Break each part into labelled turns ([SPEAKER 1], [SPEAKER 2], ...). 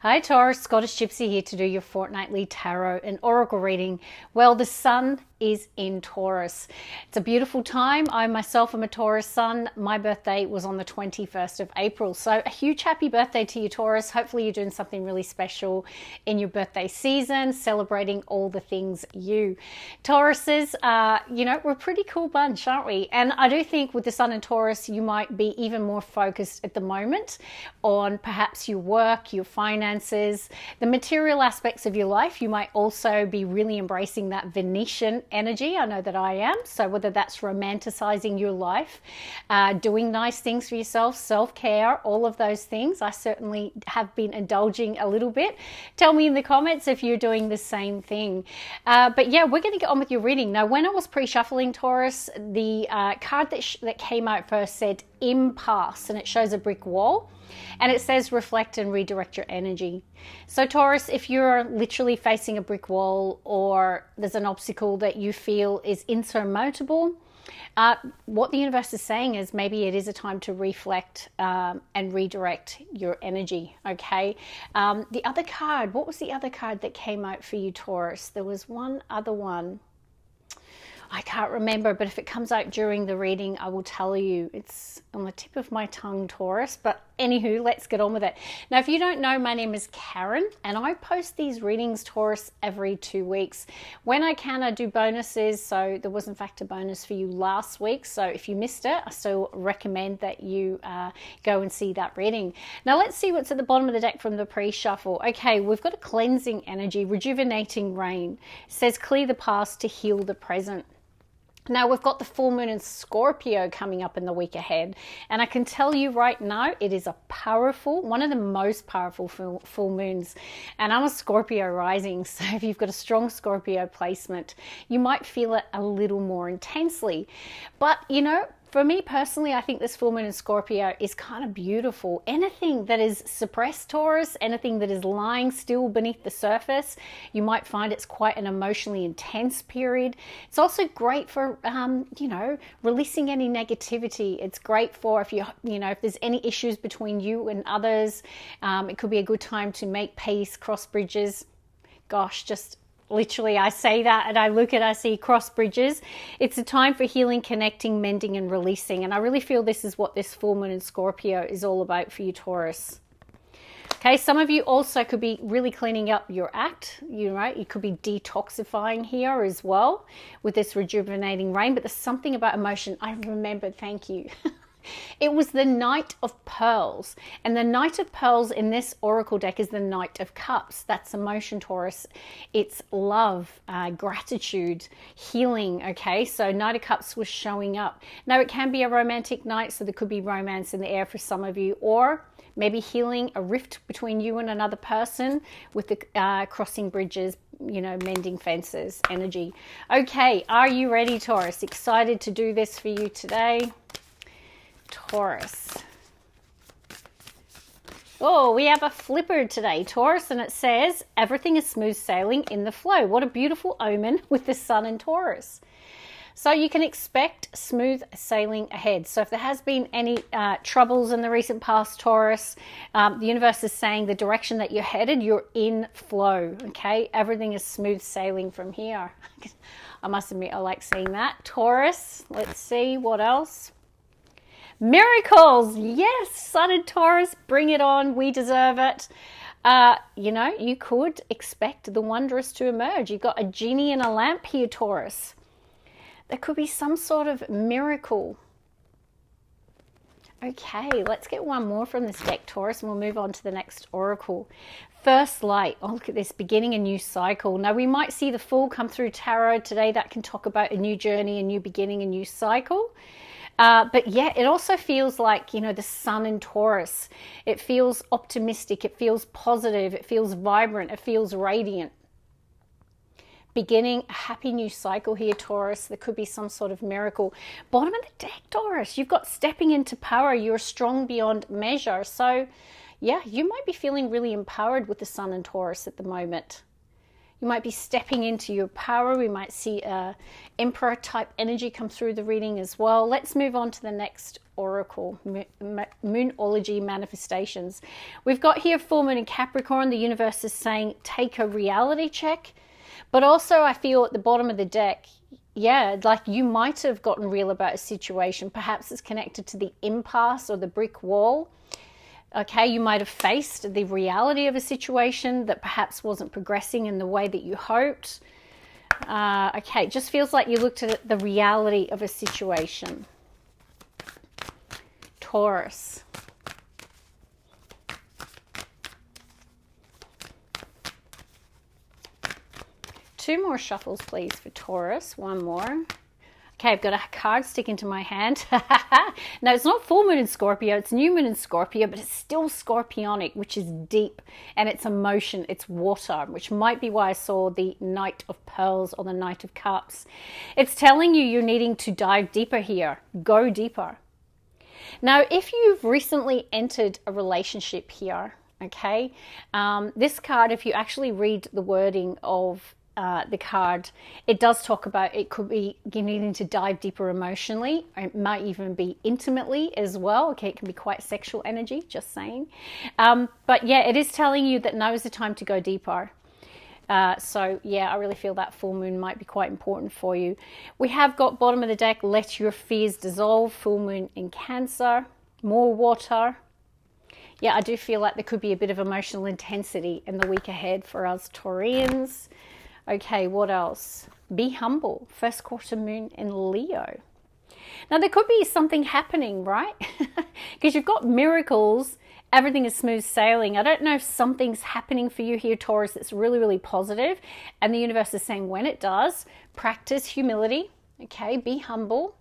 [SPEAKER 1] Hi Taurus, Scottish Gypsy here to do your fortnightly tarot and oracle reading. Well, the sun is in Taurus. It's a beautiful time. I myself am a Taurus sun. My birthday was on the 21st of April. So a huge happy birthday to you, Taurus. Hopefully you're doing something really special in your birthday season, celebrating all the things you. Tauruses, we're a pretty cool bunch, aren't we? And I do think with the sun in Taurus, you might be even more focused at the moment on perhaps your work, your finances, the material aspects of your life. You might also be really embracing that Venetian energy. I know that I am. So whether that's romanticizing your life, doing nice things for yourself, self-care, all of those things, I certainly have been indulging a little bit. Tell me in the comments if you're doing the same thing. But yeah, we're going to get on with your reading. Now, when I was pre-shuffling, Taurus, the card that came out first said impasse, and it shows a brick wall. And it says reflect and redirect your energy. So Taurus, if you're literally facing a brick wall or there's an obstacle that you feel is insurmountable, what the universe is saying is maybe it is a time to reflect and redirect your energy, okay? The other card, what was the other card that came out for you, Taurus? There was one other one. I can't remember, but if it comes out during the reading, I will tell you. It's on the tip of my tongue, Taurus. But anywho, let's get on with it. Now, if you don't know, my name is Karen, and I post these readings, Taurus, every 2 weeks. When I can, I do bonuses. So there was, in fact, a bonus for you last week. So if you missed it, I still recommend that you go and see that reading. Now, let's see what's at the bottom of the deck from the pre-shuffle. Okay, we've got a cleansing energy, rejuvenating rain. It says clear the past to heal the present. Now, we've got the full moon in Scorpio coming up in the week ahead. And I can tell you right now, it is a powerful, one of the most powerful full moons. And I'm a Scorpio rising. So if you've got a strong Scorpio placement, you might feel it a little more intensely. But, for me personally, I think this full moon in Scorpio is kind of beautiful. Anything that is suppressed, Taurus, anything that is lying still beneath the surface, you might find it's quite an emotionally intense period. It's also great for, releasing any negativity. It's great for if there's any issues between you and others. It could be a good time to make peace, cross bridges. Gosh, just literally, I say that and I see cross bridges. It's a time for healing, connecting, mending, and releasing. And I really feel this is what this full moon in Scorpio is all about for you, Taurus. Okay, some of you also could be really cleaning up your act. You could be detoxifying here as well with this rejuvenating rain. But there's something about emotion. I remembered, thank you. It was the Knight of Pearls. And the Knight of Pearls in this oracle deck is the Knight of Cups. That's emotion, Taurus. It's love, gratitude, healing, okay? So Knight of Cups was showing up. Now, it can be a romantic night, so there could be romance in the air for some of you, or maybe healing a rift between you and another person with the crossing bridges, mending fences energy. Okay, are you ready, Taurus? Excited to do this for you today? Taurus. Oh, we have a flipper today, Taurus, and it says everything is smooth sailing in the flow. What a beautiful omen with the sun in Taurus. So you can expect smooth sailing ahead. So if there has been any troubles in the recent past, Taurus, the universe is saying the direction that you're headed, you're in flow, okay? Everything is smooth sailing from here. I must admit, I like seeing that. Taurus, let's see what else. Miracles, yes, Sun and Taurus, bring it on, we deserve it. You could expect the wondrous to emerge. You've got a genie in a lamp here, Taurus. There could be some sort of miracle. Okay, let's get one more from this deck, Taurus, and we'll move on to the next oracle. First light. Oh, look at this, beginning a new cycle. Now, we might see the Fool come through tarot today. That can talk about a new journey, a new beginning, a new cycle. But yeah, it also feels like, the sun in Taurus. It feels optimistic. It feels positive. It feels vibrant. It feels radiant. Beginning a happy new cycle here, Taurus. There could be some sort of miracle. Bottom of the deck, Taurus. You've got stepping into power. You're strong beyond measure. So yeah, you might be feeling really empowered with the sun in Taurus at the moment. You might be stepping into your power. We might see a emperor type energy come through the reading as well. Let's move on to the next oracle, Moonology manifestations. We've got here full moon in Capricorn. The universe is saying take a reality check. But also I feel at the bottom of the deck, yeah, like you might have gotten real about a situation. Perhaps it's connected to the impasse or the brick wall. Okay, you might have faced the reality of a situation that perhaps wasn't progressing in the way that you hoped. Okay, it just feels like you looked at the reality of a situation. Taurus. Two more shuffles, please, for Taurus. One more. Okay, I've got a card sticking to my hand. No, it's not full moon in Scorpio. It's new moon in Scorpio, but it's still scorpionic, which is deep. And it's emotion. It's water, which might be why I saw the Knight of Pearls or the Knight of Cups. It's telling you you're needing to dive deeper here. Go deeper. Now, if you've recently entered a relationship here, okay, this card, if you actually read the wording of the card, it does talk about it could be you needing to dive deeper emotionally, or it might even be intimately as well. Okay, it can be quite sexual energy, just saying. But yeah, it is telling you that now is the time to go deeper. So yeah, I really feel that full moon might be quite important for you. We have got bottom of the deck, let your fears dissolve, full moon in Cancer, more water. Yeah, I do feel like there could be a bit of emotional intensity in the week ahead for us Taurians. Okay, what else? Be humble. First quarter moon in Leo. Now, there could be something happening, right? Because you've got miracles. Everything is smooth sailing. I don't know if something's happening for you here, Taurus, that's really, really positive. And the universe is saying when it does, practice humility. Okay, be humble.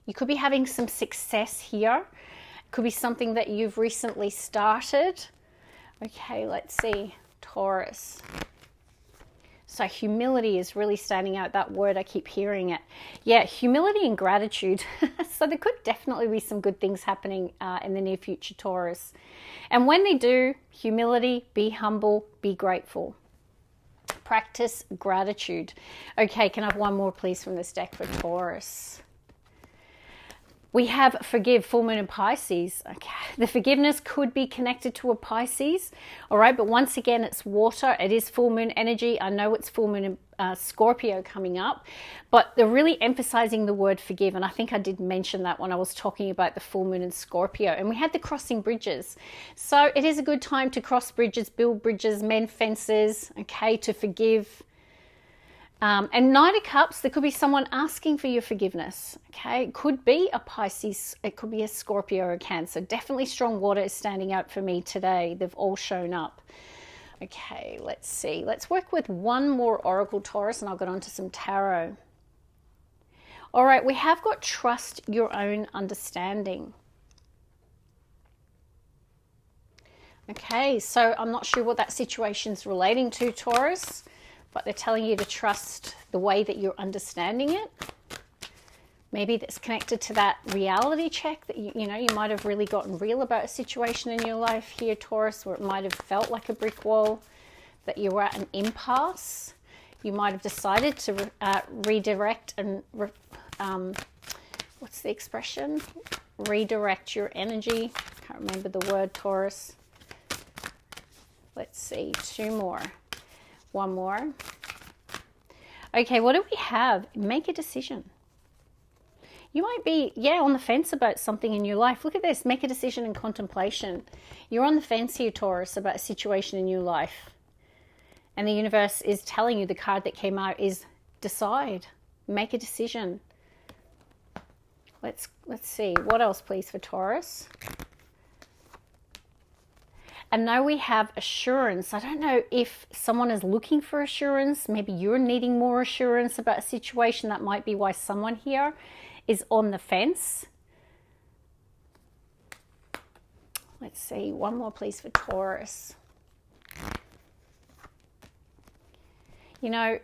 [SPEAKER 1] You could be having some success here. It could be something that you've recently started. Okay, let's see. Taurus. So humility is really standing out, that word, I keep hearing it. Yeah, humility and gratitude. So there could definitely be some good things happening in the near future, Taurus. And when they do, humility, be humble, be grateful. Practice gratitude. Okay, can I have one more, please, from this deck for Taurus? We have forgive, full moon in Pisces. Okay, the forgiveness could be connected to a Pisces. All right, but once again, it's water. It is full moon energy. I know it's full moon in Scorpio coming up, but they're really emphasizing the word forgive. And I think I did mention that when I was talking about the full moon in Scorpio. And we had the crossing bridges. So it is a good time to cross bridges, build bridges, mend fences, okay, to forgive. And Knight of Cups, there could be someone asking for your forgiveness. Okay, it could be a Pisces, it could be a Scorpio or a Cancer. Definitely strong water is standing out for me today. They've all shown up. Okay, let's see. Let's work with one more Oracle, Taurus, and I'll get on to some tarot. All right, we have got trust your own understanding. Okay, so I'm not sure what that situation's relating to, Taurus. But they're telling you to trust the way that you're understanding it. Maybe that's connected to that reality check that you know, you might have really gotten real about a situation in your life here, Taurus, where it might have felt like a brick wall, that you were at an impasse. You might have decided to redirect and, what's the expression? Redirect your energy. Can't remember the word, Taurus. Let's see, two more. One more. Okay, what do we have? Make a decision. You might be, yeah, on the fence about something in your life. Look at this. Make a decision in contemplation. You're on the fence here, Taurus, about a situation in your life. And the universe is telling you, the card that came out is decide. Make a decision. Let's see. What else, please, for Taurus? And now we have assurance. I don't know if someone is looking for assurance. Maybe you're needing more assurance about a situation. That might be why someone here is on the fence. Let's see. One more, please, for Taurus. You know,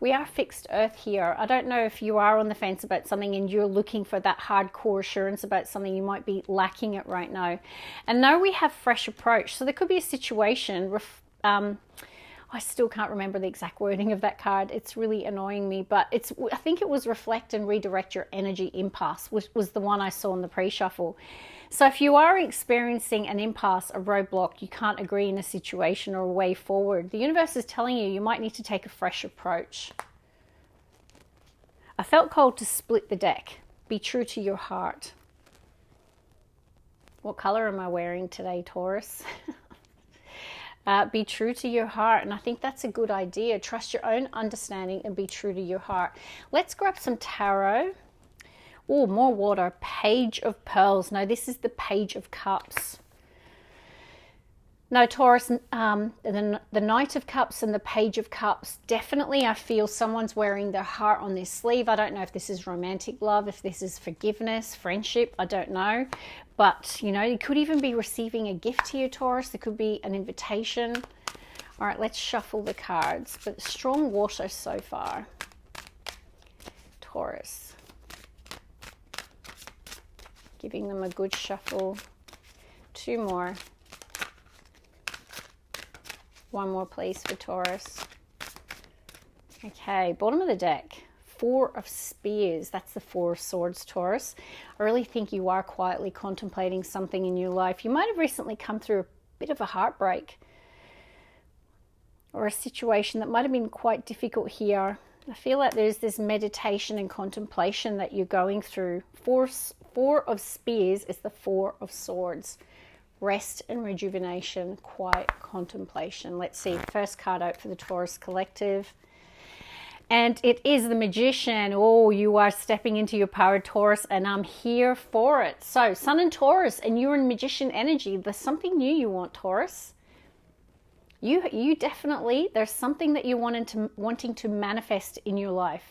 [SPEAKER 1] we are fixed earth here. I don't know if you are on the fence about something and you're looking for that hardcore assurance about something. You might be lacking it right now. And now we have fresh approach. So there could be a situation, I still can't remember the exact wording of that card. It's really annoying me, but I think it was reflect and redirect your energy impasse, which was the one I saw in the pre-shuffle. So if you are experiencing an impasse, a roadblock, you can't agree in a situation or a way forward, the universe is telling you might need to take a fresh approach. I felt called to split the deck. Be true to your heart. What color am I wearing today, Taurus? Be true to your heart, and I think that's a good idea. Trust your own understanding and be true to your heart. Let's grab some tarot. Oh, more water. Page of Pearls. No, this is the Page of Cups. No, Taurus, the Knight of Cups and the Page of Cups, definitely I feel someone's wearing their heart on their sleeve. I don't know if this is romantic love, if this is forgiveness, friendship, I don't know. But, you know, you could even be receiving a gift here, Taurus. There could be an invitation. All right, let's shuffle the cards. But strong water so far. Taurus. Giving them a good shuffle. Two more. One more, please, for Taurus. Okay, bottom of the deck. Four of Spears. That's the Four of Swords, Taurus. I really think you are quietly contemplating something in your life. You might have recently come through a bit of a heartbreak or a situation that might have been quite difficult here. I feel like there's this meditation and contemplation that you're going through. Four of Spears is the Four of Swords. Rest and rejuvenation, quiet contemplation. Let's see, first card out for the Taurus Collective. And it is the Magician. Oh, you are stepping into your power, Taurus, and I'm here for it. So, Sun and Taurus, and you're in Magician energy. There's something new you want, Taurus. You definitely, there's something that you're wanting to manifest in your life.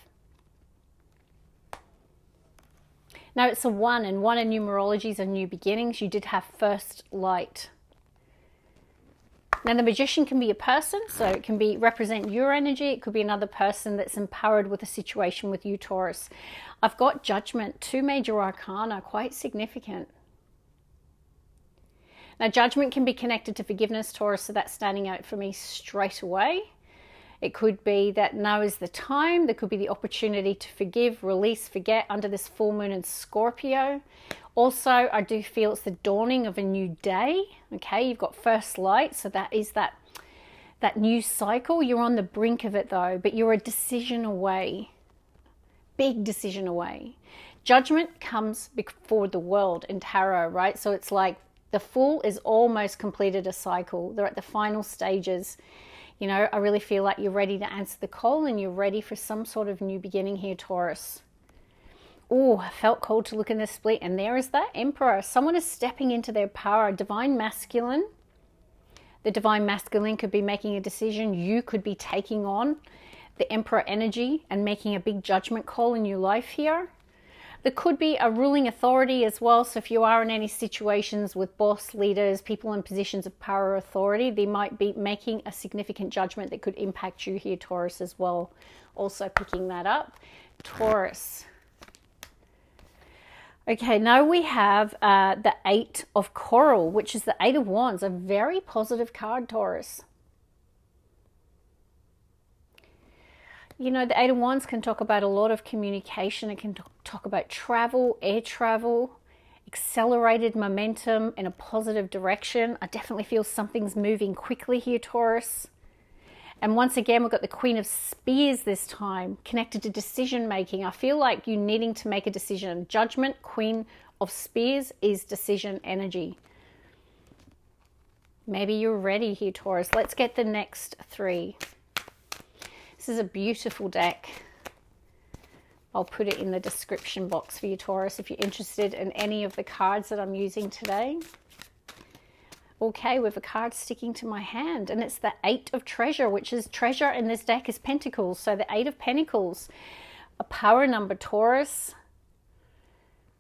[SPEAKER 1] Now, it's a 1, and 1 in numerology is a new beginnings. You did have first light. Now, the Magician can be a person, so it can be represent your energy. It could be another person that's empowered with a situation with you, Taurus. I've got Judgment, 2 major arcana, quite significant. Now, Judgment can be connected to forgiveness, Taurus, so that's standing out for me straight away. It could be that now is the time. There could be the opportunity to forgive, release, forget under this full moon in Scorpio. Also, I do feel it's the dawning of a new day. Okay, you've got first light, so that is that new cycle. You're on the brink of it though, but you're a decision away. Big decision away. Judgment comes before the world in tarot, right? So it's like the Fool is almost completed a cycle. They're at the final stages. You know, I really feel like you're ready to answer the call and you're ready for some sort of new beginning here, Taurus. Oh, I felt called to look in the split, and there is that Emperor. Someone is stepping into their power. Divine Masculine. The Divine Masculine could be making a decision. You could be taking on the Emperor energy and making a big judgment call in your life here. There could be a ruling authority as well. So if you are in any situations with boss leaders, people in positions of power or authority, they might be making a significant judgment that could impact you here, Taurus, as well. Also picking that up. Taurus. Okay, now we have the 8 of Coral, which is the 8 of Wands, a very positive card, Taurus. You know, the 8 of Wands can talk about a lot of communication. It can talk about travel, air travel, accelerated momentum in a positive direction. I definitely feel something's moving quickly here, Taurus. And once again, we've got the Queen of Spears this time, connected to decision making. I feel like you needing to make a decision. Judgment, Queen of Spears is decision energy. Maybe you're ready here, Taurus. Let's get the next 3. This is a beautiful deck. I'll put it in the description box for you, Taurus, if you're interested in any of the cards that I'm using today. Okay, with a card sticking to my hand, and it's the 8 of Treasure, which is treasure in this deck is Pentacles. So the 8 of Pentacles, a power number, Taurus.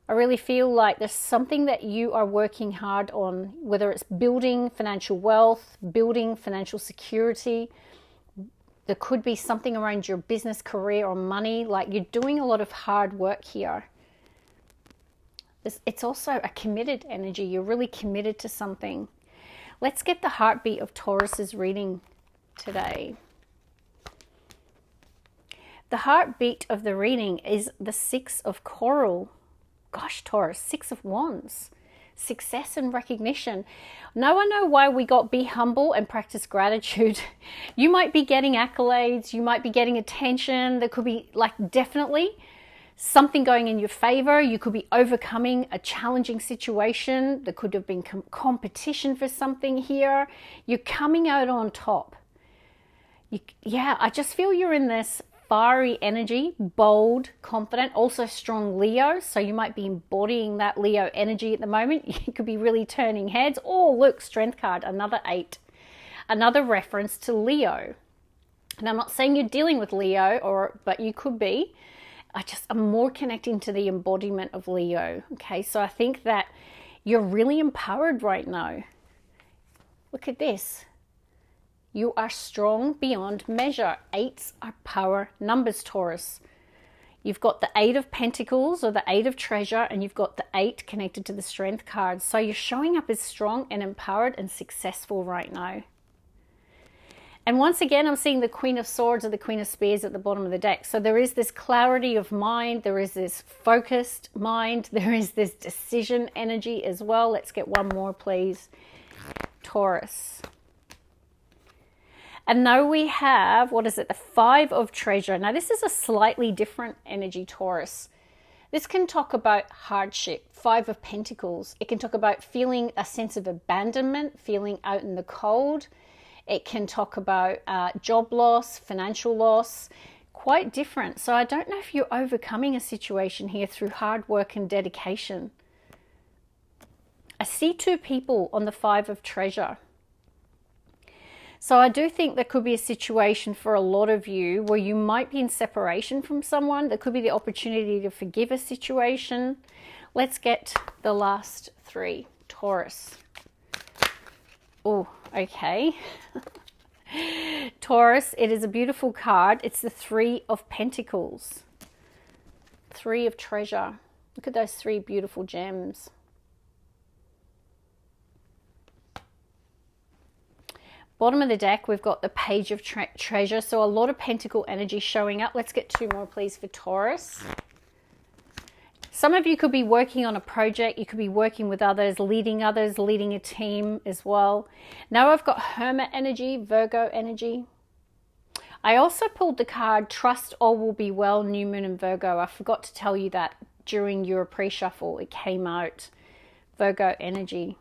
[SPEAKER 1] I really feel like there's something that you are working hard on, whether it's building financial wealth, building financial security. There could be something around your business, career, or money. Like you're doing a lot of hard work here. It's also a committed energy. You're really committed to something. Let's get the heartbeat of Taurus's reading today. The heartbeat of the reading is the Six of Coral. Gosh, Taurus, Six of Wands. Success and recognition. Now I know why we got be humble and practice gratitude. You might be getting accolades. You might be getting attention. There could be like definitely something going in your favor. You could be overcoming a challenging situation. There could have been competition for something here. You're coming out on top. Yeah, I just feel you're in this fiery energy, bold, confident, also strong Leo. So you might be embodying that Leo energy at the moment. You could be really turning heads. Oh, look, Strength card, another 8. Another reference to Leo. And I'm not saying you're dealing with Leo, but you could be. I'm more connecting to the embodiment of Leo. Okay, so I think that you're really empowered right now. Look at this. You are strong beyond measure. 8s are power numbers, Taurus. You've got the 8 of Pentacles or the 8 of Treasure, and you've got the 8 connected to the Strength card. So you're showing up as strong and empowered and successful right now. And once again, I'm seeing the Queen of Swords or the Queen of Spears at the bottom of the deck. So there is this clarity of mind. There is this focused mind. There is this decision energy as well. Let's get one more, please. Taurus. And now we have, what is it? The 5 of Treasure. Now this is a slightly different energy, Taurus. This can talk about hardship. 5 of Pentacles. It can talk about feeling a sense of abandonment, feeling out in the cold. It can talk about job loss, financial loss, quite different. So I don't know if you're overcoming a situation here through hard work and dedication. I see 2 people on the 5 of Treasure. So I do think there could be a situation for a lot of you where you might be in separation from someone. There could be the opportunity to forgive a situation. Let's get the last 3. Taurus. Oh, okay. Taurus, it is a beautiful card. It's the 3 of Pentacles. 3 of Treasure. Look at those 3 beautiful gems. Bottom of the deck, we've got the Page of Treasure. So a lot of Pentacle energy showing up. Let's get 2 more, please, for Taurus. Some of you could be working on a project. You could be working with others, leading a team as well. Now I've got Hermit energy, Virgo energy. I also pulled the card Trust All Will Be Well, New Moon and Virgo. I forgot to tell you that during your pre-shuffle. It came out. Virgo energy.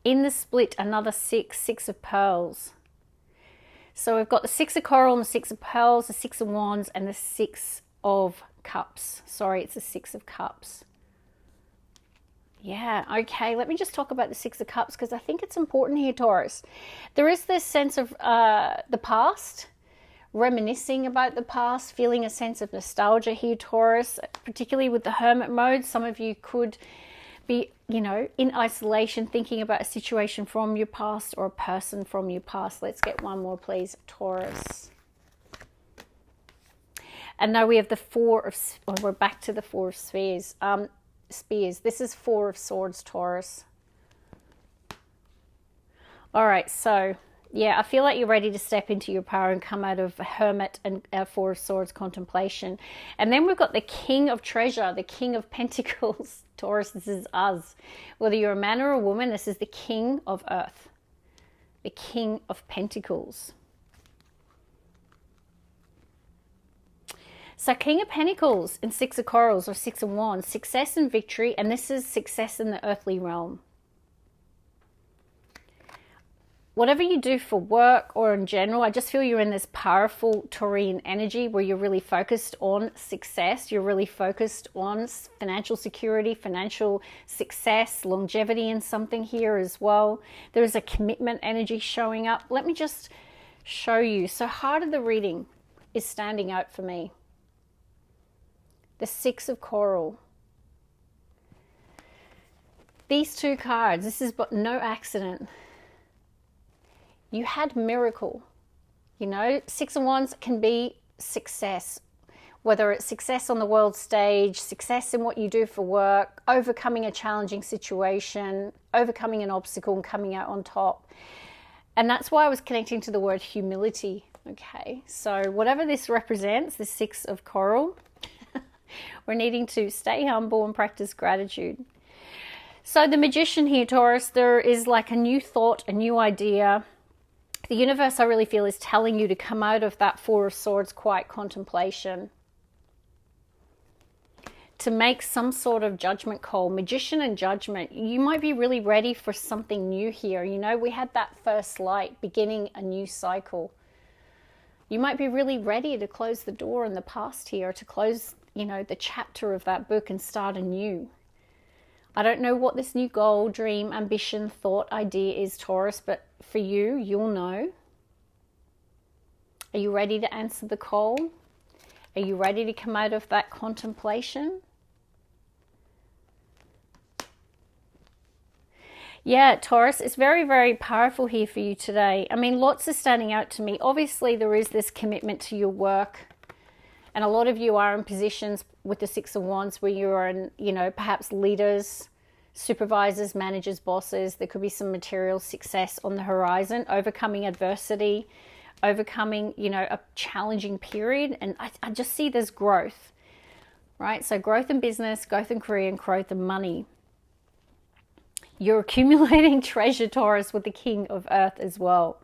[SPEAKER 1] In the split, another 6 of Pearls. So we've got the 6 of Coral and the 6 of Pearls, the 6 of Wands, and the 6 of Cups. Sorry, it's the 6 of Cups. Yeah, okay. Let me just talk about the 6 of Cups because I think it's important here, Taurus. There is this sense of the past, reminiscing about the past, feeling a sense of nostalgia here, Taurus, particularly with the Hermit mode. Some of you could be, you know, in isolation, thinking about a situation from your past or a person from your past. Let's get one more, please, Taurus. And now we have the 4 of, well, we're back to the 4 of Spears. This is 4 of Swords, Taurus. All right, so yeah, I feel like you're ready to step into your power and come out of Hermit and 4 of Swords contemplation. And then we've got the King of Treasure, the King of Pentacles. Taurus, this is us. Whether you're a man or a woman, this is the King of Earth, the King of Pentacles. So King of Pentacles and 6 of Corals or 6 of Wands, success and victory, and this is success in the earthly realm. Whatever you do for work or in general, I just feel you're in this powerful Taurian energy where you're really focused on success. You're really focused on financial security, financial success, longevity in something here as well. There is a commitment energy showing up. Let me just show you. So Heart of the reading is standing out for me. The 6 of Coral. These 2 cards, this is but no accident. You had miracle, you know. 6 of Wands can be success. whether it's success on the world stage, success in what you do for work, overcoming a challenging situation, overcoming an obstacle and coming out on top. And that's why I was connecting to the word humility. Okay, so whatever this represents, the Six of Coral, we're needing to stay humble and practice gratitude. So the Magician here, Taurus, there is like a new thought, a new idea. The universe, I really feel, is telling you to come out of that Four of Swords, quiet contemplation, to make some sort of judgment call. Magician and judgment. You might be really ready for something new here. You know, we had that first light, beginning a new cycle. You might be really ready to close the door in the past here, to close, you know, the chapter of that book and start anew. I don't know what this new goal, dream, ambition, thought, idea is, Taurus, but for you, you'll know. Are you ready to answer the call? Are you ready to come out of that contemplation? Yeah, Taurus, it's very, very powerful here for you today. I mean, lots are standing out to me. Obviously, there is this commitment to your work. And a lot of you are in positions with the Six of Wands where you are in, you know, perhaps leaders, supervisors, managers, bosses. There could be some material success on the horizon, overcoming adversity, overcoming, you know, a challenging period. And I just see there's growth, right? So growth in business, growth in career, and growth in money. You're accumulating treasure, Taurus, with the King of Earth as well.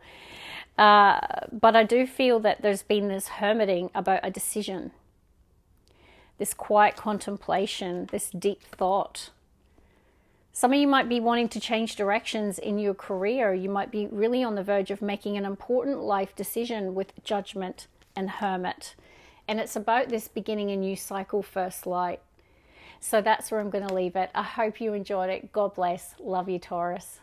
[SPEAKER 1] But I do feel that there's been this hermiting about a decision, this quiet contemplation, this deep thought. Some of you might be wanting to change directions in your career. You might be really on the verge of making an important life decision with judgment and hermit. And it's about this beginning a new cycle, first light. So that's where I'm going to leave it. I hope you enjoyed it. God bless. Love you, Taurus.